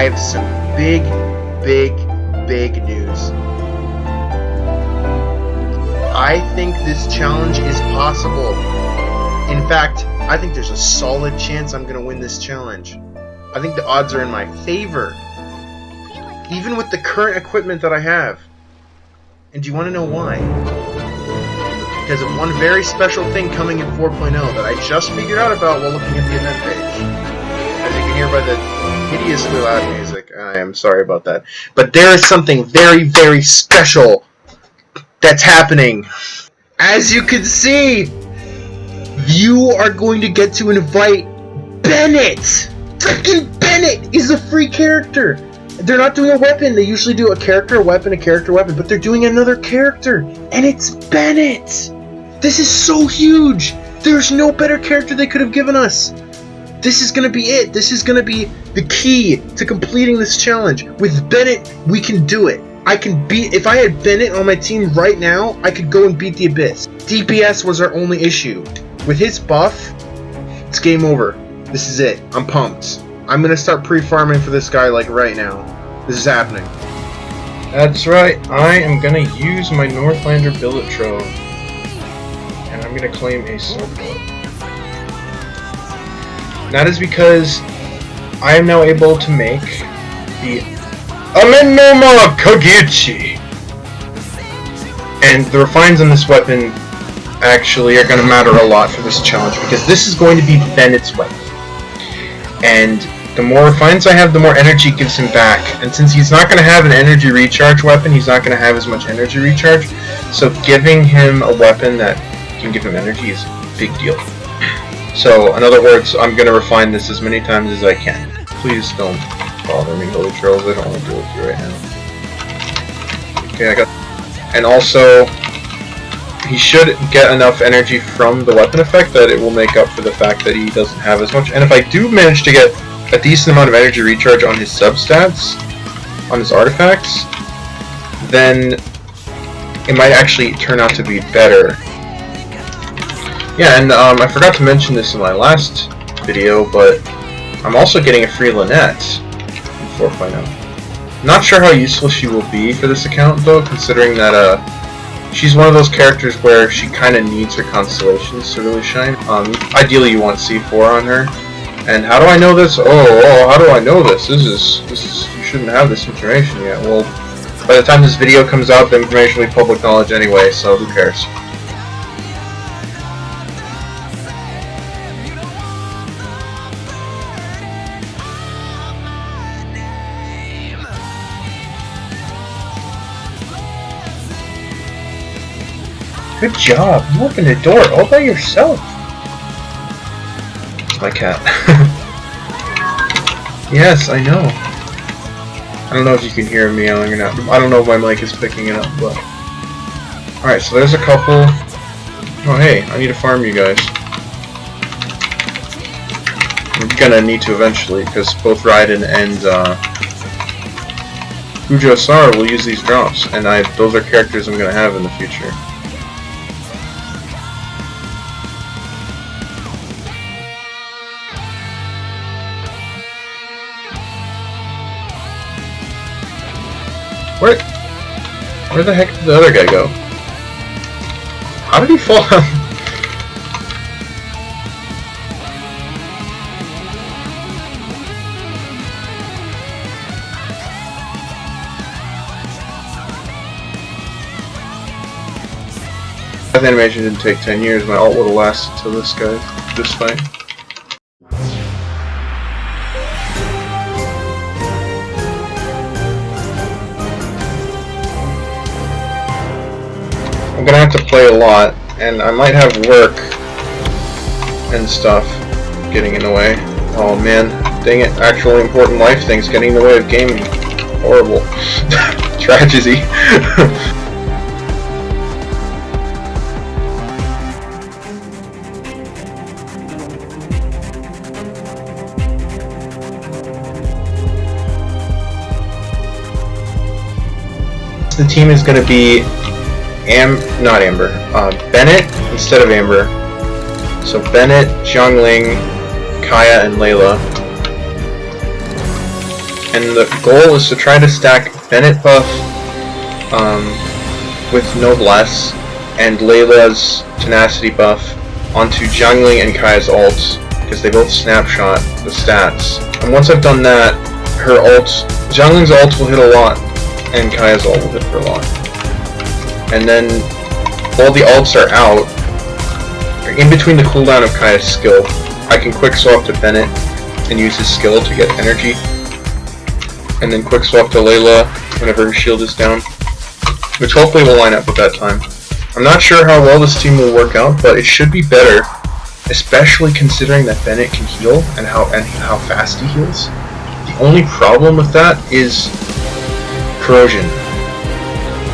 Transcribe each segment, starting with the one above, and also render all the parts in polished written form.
I have some big news. I think this challenge is possible. In fact, I think there's a solid chance I'm going to win this challenge. I think the odds are in my favor, even with the current equipment that I have. And do you want to know why? Because of one very special thing coming in 4.0 that I just figured out about while looking at the event page. As you can hear by the hideously loud music, I am sorry about that. But there is something very special that's happening. As you can see, you are going to get to invite Bennett! Freaking Bennett is a free character! They're not doing a weapon. They usually do a character, a weapon, but they're doing another character, and it's Bennett! This is so huge! There's no better character they could have given us! This is gonna be it. This is gonna be the key to completing this challenge. With Bennett, we can do it. I can beat... If I had Bennett on my team right now, I could go and beat the Abyss. DPS was our only issue. With his buff, it's game over. This is it. I'm pumped. I'm gonna start pre-farming for this guy like right now. This is happening. That's right. I am gonna use my Northlander billet trove, and I'm gonna claim a surplus. That is because I am now able to make the Amenoma Kagechi, and the refines on this weapon actually are going to matter a lot for this challenge, because this is going to be Bennett's weapon. And the more refines I have, the more energy it gives him back. And since he's not going to have an energy recharge weapon, he's not going to have as much energy recharge. So giving him a weapon that can give him energy is a big deal. So, in other words, I'm going to refine this as many times as I can. Please don't bother me, Holy Trolls. I don't want to deal with you right now. Okay, I got... And also, he should get enough energy from the weapon effect that it will make up for the fact that he doesn't have as much. And if I do manage to get a decent amount of energy recharge on his substats, on his artifacts, then it might actually turn out to be better. Yeah, and I forgot to mention this in my last video, but I'm also getting a free Lynette in 4.0. Not sure how useful she will be for this account, though, considering that she's one of those characters where she kind of needs her constellations to really shine. Ideally, you want C4 on her. And how do I know this? Oh, how do I know this? This is you shouldn't have this information yet. Well, by the time this video comes out, the information will be public knowledge anyway, so who cares? Good job. You opened the door all by yourself. It's my cat. Yes, I know. I don't know if you can hear me yelling or not. I don't know if my mic is picking it up, but... Alright, so there's a couple... Oh, hey, I need to farm you guys. I'm gonna need to eventually, because both Raiden and Fujo Sara will use these drops, and those are characters I'm gonna have in the future. Where the heck did the other guy go? How did he fall down? That animation didn't take 10 years. My ult would have lasted till this fight. I'm gonna have to play a lot, and I might have work and stuff getting in the way. Oh man, dang it, actually important life things getting in the way of gaming. Horrible. Tragedy. The team is gonna be Bennett instead of Amber. So Bennett, Xiangling, Kaya, and Layla. And the goal is to try to stack Bennett buff with Noblesse and Layla's Tenacity buff onto Jiangling and Kaya's ults, because they both snapshot the stats. And once I've done that, her ults, Jiangling's ults will hit a lot, and Kaya's ult will hit for a lot. And then, while the ults are out, in between the cooldown of Kaya's skill, I can quick swap to Bennett and use his skill to get energy. And then quick swap to Layla whenever her shield is down, which hopefully will line up at that time. I'm not sure how well this team will work out, but it should be better, especially considering that Bennett can heal and how fast he heals. The only problem with that is corrosion.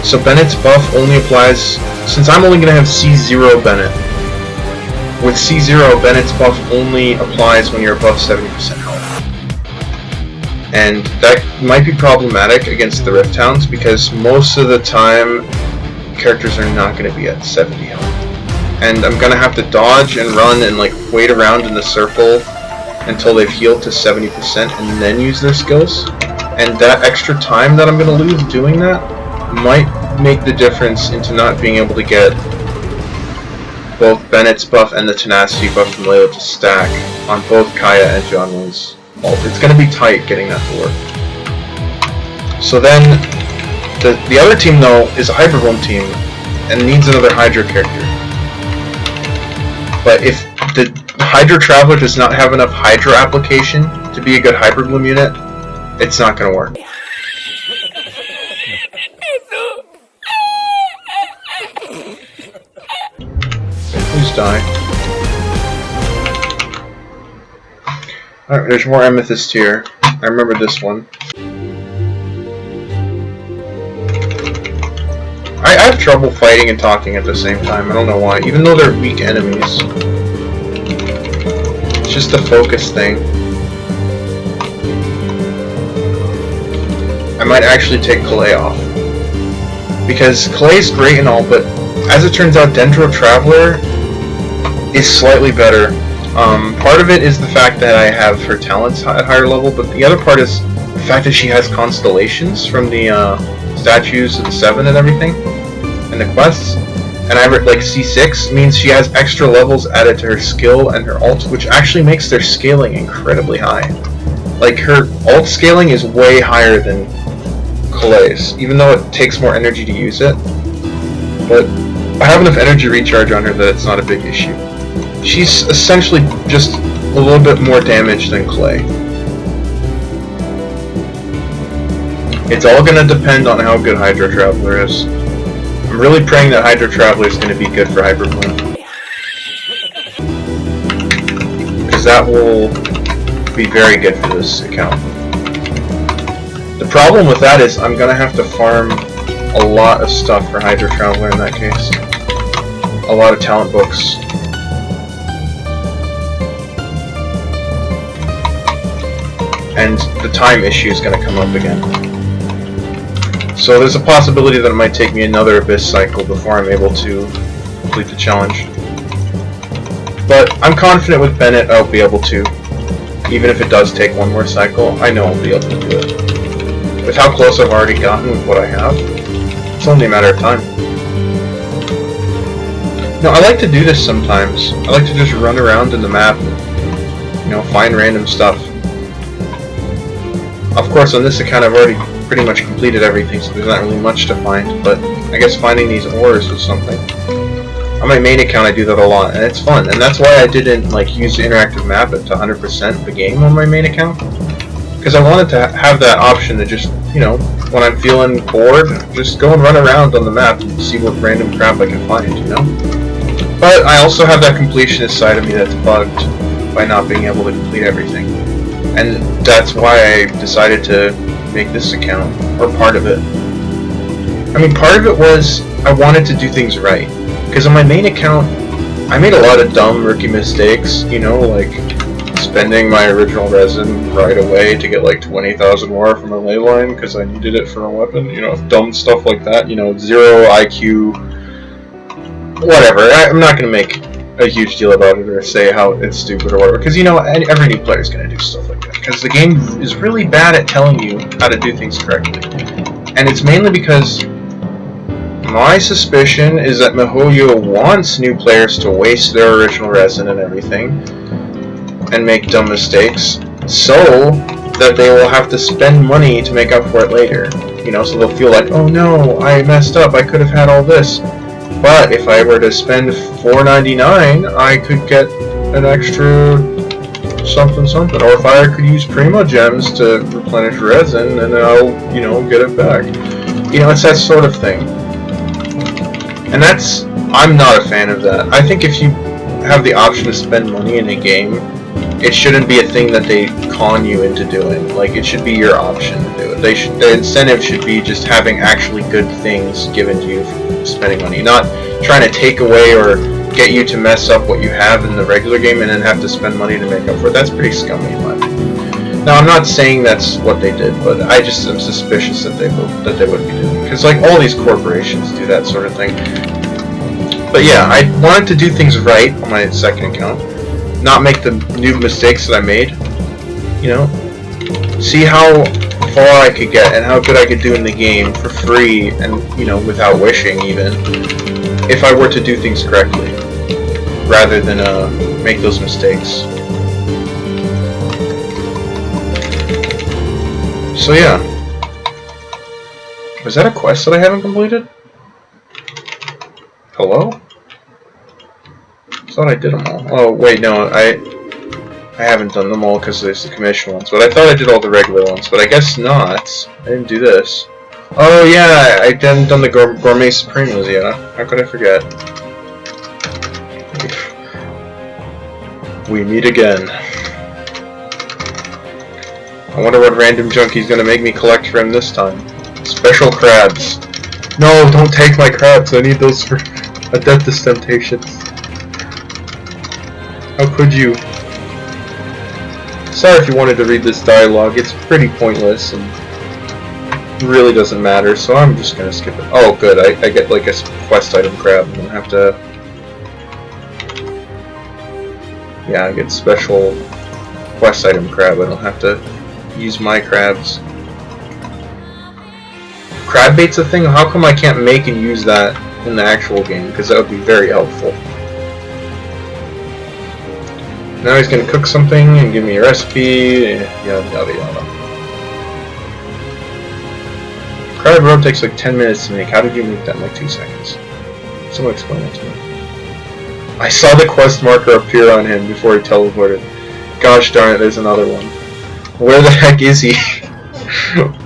So Bennett's buff only applies, since I'm only going to have C0 Bennett. With C0, Bennett's buff only applies when you're above 70% health. And that might be problematic against the Rift Hounds, because most of the time characters are not going to be at 70 health. And I'm going to have to dodge and run and like wait around in the circle until they've healed to 70% and then use their skills. And that extra time that I'm going to lose doing that might make the difference into not being able to get both Bennett's buff and the Tenacity buff from Layla to stack on both Kaya and Jiangling's ult. It's going to be tight getting that to work. So then, the other team though is a Hyperbloom team and needs another Hydra character. But if the Hydra Traveler does not have enough Hydra application to be a good Hyperbloom unit, it's not going to work. Please die. Alright, there's more Amethyst here. I remember this one. I have trouble fighting and talking at the same time. I don't know why. Even though they're weak enemies. It's just a focus thing. I might actually take Clay off. Because Clay's great and all, but as it turns out, Dendro Traveler is slightly better. Part of it is the fact that I have her talents at higher level, but the other part is the fact that she has constellations from the statues of the 7 and everything, and the quests. And I like C6 means she has extra levels added to her skill and her ult, which actually makes their scaling incredibly high. Like, her ult scaling is way higher than Clay's, even though it takes more energy to use it. But I have enough energy recharge on her that it's not a big issue. She's essentially just a little bit more damage than Clay. It's all going to depend on how good Hydra Traveler is. I'm really praying that Hydra Traveler is going to be good for Hyperbloom. Because that will be very good for this account. The problem with that is I'm going to have to farm a lot of stuff for Hydra Traveler in that case. A lot of talent books. And the time issue is going to come up again. So there's a possibility that it might take me another Abyss cycle before I'm able to complete the challenge. But I'm confident with Bennett I'll be able to. Even if it does take one more cycle, I know I'll be able to do it. With how close I've already gotten with what I have, it's only a matter of time. No, I like to do this sometimes. I like to just run around in the map and, you know, find random stuff. Of course, on this account I've already pretty much completed everything, so there's not really much to find, but I guess finding these ores was something. On my main account I do that a lot, and it's fun, and that's why I didn't like use the interactive map at 100% the game on my main account, because I wanted to have that option to just, you know, when I'm feeling bored, just go and run around on the map and see what random crap I can find, you know? But I also have that completionist side of me that's bugged by not being able to complete everything. And that's why I decided to make this account, or part of it. I mean, part of it was I wanted to do things right. Because on my main account, I made a lot of dumb rookie mistakes, you know, like spending my original resin right away to get like 20,000 more from a ley line because I needed it for a weapon, you know, dumb stuff like that, you know, 0 IQ, whatever. I'm not going to make a huge deal about it or say how it's stupid or whatever, because, you know, every new player is going to do stuff like that. because the game is really bad at telling you how to do things correctly. And it's mainly because my suspicion is that MiHoYo wants new players to waste their original resin and everything and make dumb mistakes, so that they will have to spend money to make up for it later. You know, so they'll feel like, oh no, I messed up, I could have had all this. But if I were to spend $4.99, I could get an extra something something. Or if I could use Primo Gems to replenish resin, and I'll, you know, get it back. You know, it's that sort of thing. And that's, I'm not a fan of that. I think if you have the option to spend money in a game, it shouldn't be a thing that they con you into doing. Like, it should be your option to do it. The incentive should be just having actually good things given to you for spending money, not trying to take away or get you to mess up what you have in the regular game and then have to spend money to make up for it. That's pretty scummy in my opinion. Now, I'm not saying that's what they did, but I just am suspicious that they would be doing, because like all these corporations do that sort of thing. But yeah, I wanted to do things right on my second account, not make the new mistakes that I made. You know, see how far I could get and how good I could do in the game for free and, you know, without wishing even, if I were to do things correctly, rather than make those mistakes. So yeah. Was that a quest that I haven't completed? Hello? I thought I did them all. Oh wait, no, I haven't done them all because there's the commission ones, but I thought I did all the regular ones, but I guess not. I didn't do this. Oh yeah, I hadn't done the Gourmet Supremos yet. How could I forget? We meet again. I wonder what random junkie's gonna make me collect for him this time. Special crabs. No, don't take my crabs. I need those for a Death's Temptations. How could you? Sorry if you wanted to read this dialogue. It's pretty pointless and really doesn't matter, so I'm just gonna skip it. Oh, good. I get like a quest item crab. I don't have to. Yeah, I get special quest item crab. I don't have to use my crabs. Crab bait's a thing? How come I can't make and use that in the actual game? Because that would be very helpful. Now he's gonna cook something and give me a recipe, yada yada yada. Crab roe takes like 10 minutes to make. How did you make that in like 2 seconds? Someone explain that to me. I saw the quest marker appear on him before he teleported. Gosh darn it, there's another one. Where the heck is he?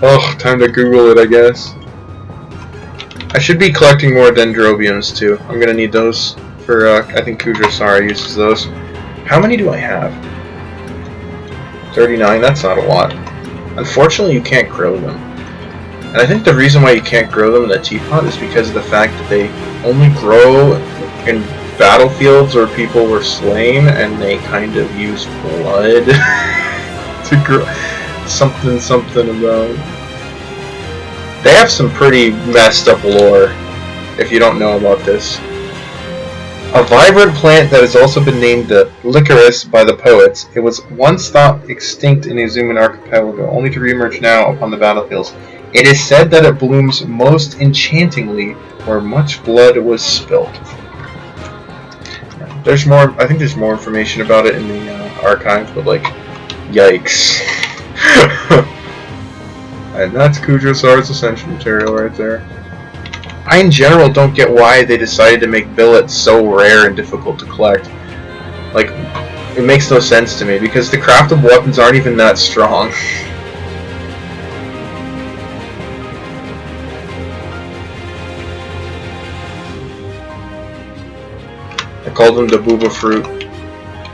Oh, time to Google it, I guess. I should be collecting more Dendrobiums too. I'm gonna need those for, I think Kudrosara uses those. How many do I have? 39, that's not a lot. Unfortunately, you can't grow them. And I think the reason why you can't grow them in the teapot is because of the fact that they only grow in battlefields where people were slain and they kind of use blood to grow. Something about. They have some pretty messed up lore, if you don't know about this. A vibrant plant that has also been named the licorice by the poets. It was once thought extinct in the Azuman archipelago, only to reemerge now upon the battlefields. It is said that it blooms most enchantingly where much blood was spilt. There's more. I think there's more information about it in the archive, but like, yikes. And that's Kudrosara's Ascension material right there. I in general don't get why they decided to make billets so rare and difficult to collect. Like, it makes no sense to me, because the craftable weapons aren't even that strong. I call them the booba fruit,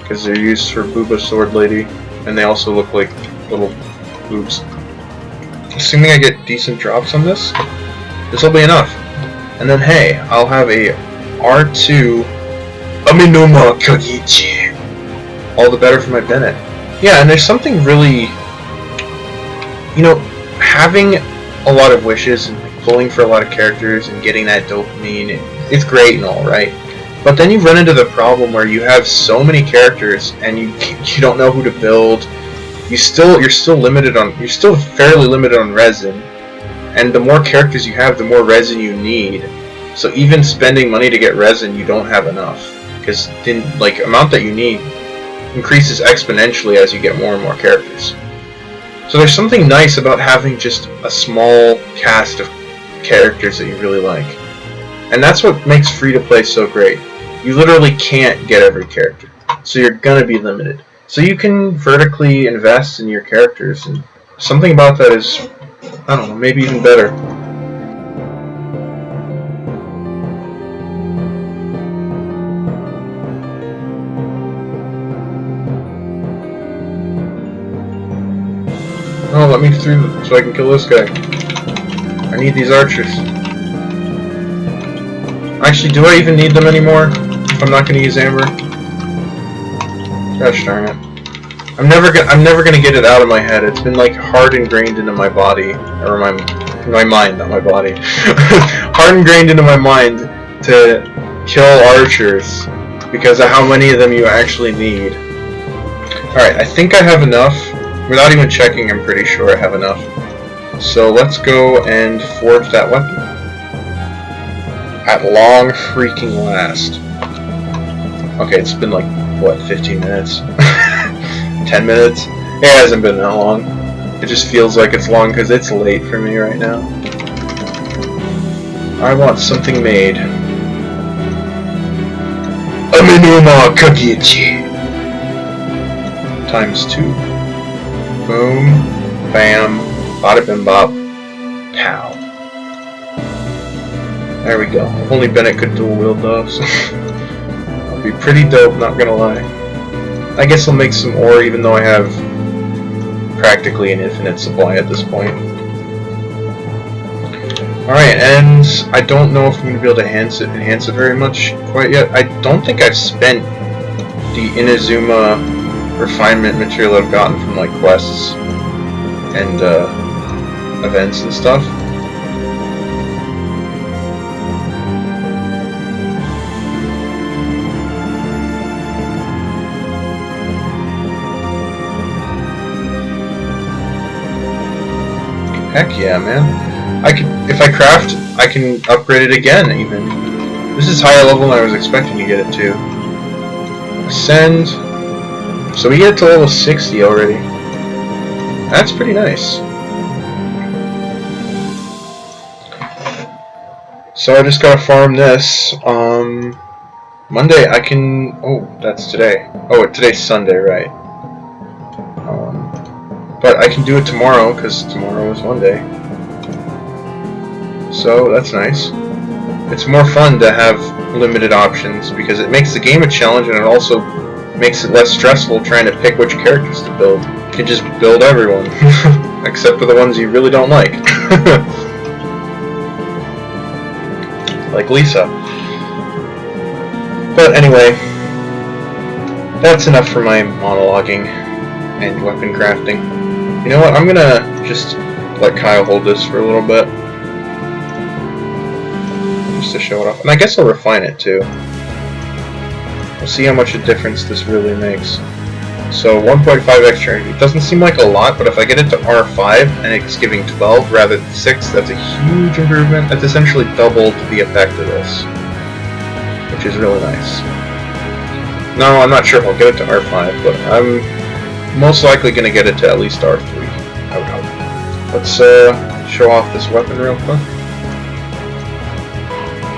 because they're used for booba sword lady, and they also look like little boobs. Assuming I get decent drops on this, this will be enough. And then hey, I'll have a R2 Aminoma Kagichi. All the better for my Bennett. Yeah, and there's something really, you know, having a lot of wishes and like, pulling for a lot of characters and getting that dopamine, it's great and all, right? But then you run into the problem where you have so many characters and you don't know who to build. you're still fairly limited on resin, and the more characters you have, the more resin you need. So even spending money to get resin, you don't have enough, because the amount that you need increases exponentially as you get more and more characters. So there's something nice about having just a small cast of characters that you really like. And that's what makes free-to-play so great. You literally can't get every character, so you're gonna be limited. So you can vertically invest in your characters, and something about that is, I don't know, maybe even better. Oh, let me through so I can kill this guy. I need these archers. Actually, do I even need them anymore if I'm not going to use amber? Gosh darn it. I'm never gonna get it out of my head. It's been like hard ingrained into my body, or my mind, not my body. Hard ingrained into my mind to kill archers because of how many of them you actually need. Alright, I think I have enough. Without even checking, I'm pretty sure I have enough. So let's go and forge that weapon. At long freaking last. Okay, it's been like, what, 15 minutes? 10 minutes? It hasn't been that long. It just feels like it's long because it's late for me right now. I want something made. Aminuma Kakichi! ×2. Boom, bam, bada bim bop, pow. There we go. If only Bennett could dual wield those. That'd be pretty dope, not gonna lie. I guess I'll make some ore even though I have practically an infinite supply at this point. Alright, and I don't know if I'm going to be able to enhance it very much quite yet. I don't think I've spent the Inazuma refinement material I've gotten from like quests and events and stuff. Heck yeah, man. If I craft, I can upgrade it again, even. This is higher level than I was expecting to get it to. Ascend. So we get it to level 60 already. That's pretty nice. So I just gotta farm this. Monday I can... Oh, that's today. Oh, today's Sunday, right. But I can do it tomorrow, because tomorrow is Monday. So, that's nice. It's more fun to have limited options, because it makes the game a challenge, and it also makes it less stressful trying to pick which characters to build. You can just build everyone, except for the ones you really don't like. Like Lisa. But anyway, that's enough for my monologuing and weapon crafting. You know what, I'm gonna just let Kyle hold this for a little bit. Just to show it off. And I guess I'll refine it too. We'll see how much a difference this really makes. So 1.5 extra energy. It doesn't seem like a lot, but if I get it to R5 and it's giving 12 rather than 6, that's a huge improvement. That's essentially doubled the effect of this, which is really nice. No, I'm not sure if I'll get it to R5, but I'm most likely going to get it to at least R3, I would hope. Let's show off this weapon real quick.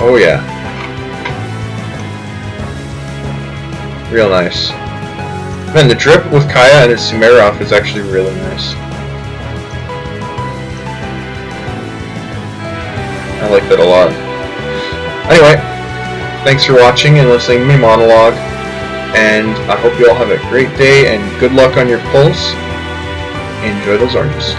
Oh yeah. Real nice. Man, the drip with Kaya and his Sumeroff is actually really nice. I like that a lot. Anyway, thanks for watching and listening to me monologue. And I hope you all have a great day and good luck on your pulls. Enjoy those oranges.